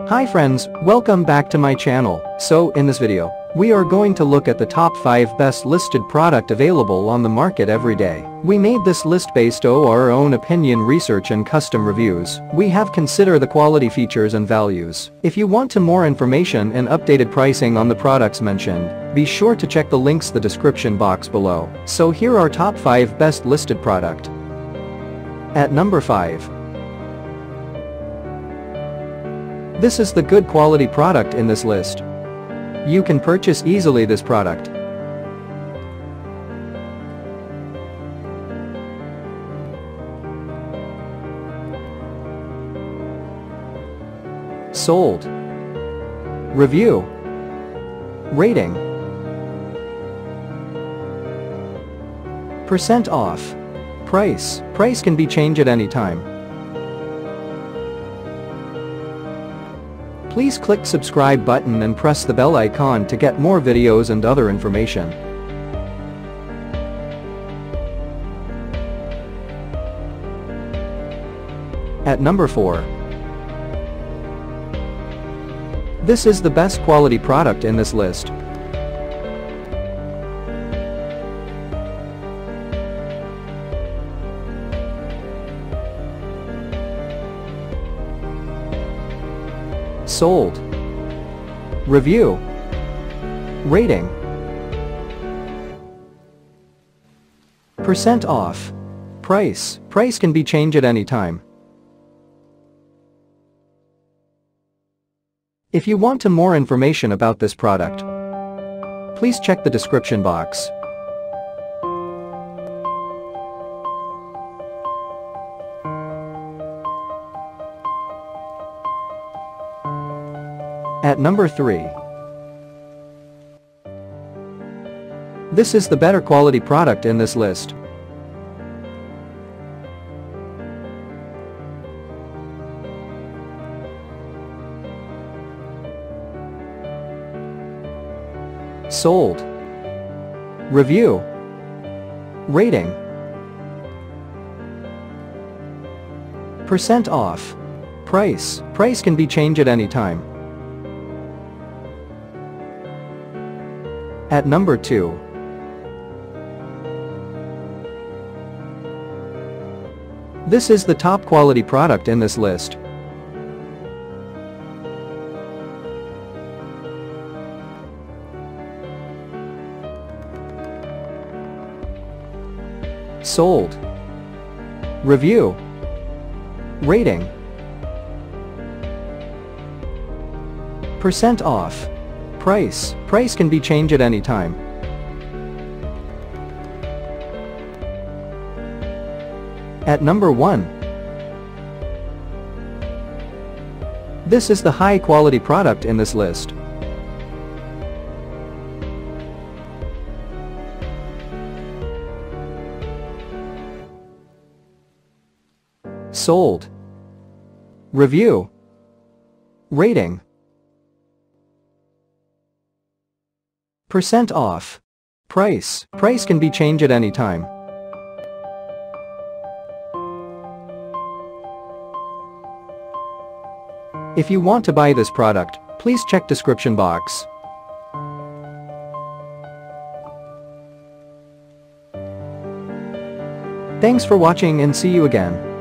Hi friends, welcome back to my channel. So in this video, we are going to look at the top 5 best listed product available on the market every day. We made this list based on our own opinion, research and custom reviews. We have considered the quality, features and values. If you want more information and updated pricing on the products mentioned, be sure to check the links in the description box below. So here are top 5 best listed product. At number 5. This is the good quality product in this list. You can purchase easily this product. Sold. Review. Rating. Percent off. Price can be changed at any time. Please click subscribe button and press the bell icon to get more videos and other information. At number 4. This is the best quality product in this list. Sold. Review. Rating. Percent off. Price can be changed at any time. If you want more information about this product, please check the description box. At number 3. This is the better quality product in this list. Sold. Review. Rating. Percent off. Price can be changed at any time. At number 2. This is the top quality product in this list. Sold. Review. Rating. Percent off. Price can be changed at any time. At number 1. This is the high quality product in this list. Sold. Review. Rating. Percent off. Price can be changed at any time. If you want to buy this product, please check description box. Thanks for watching and see you again.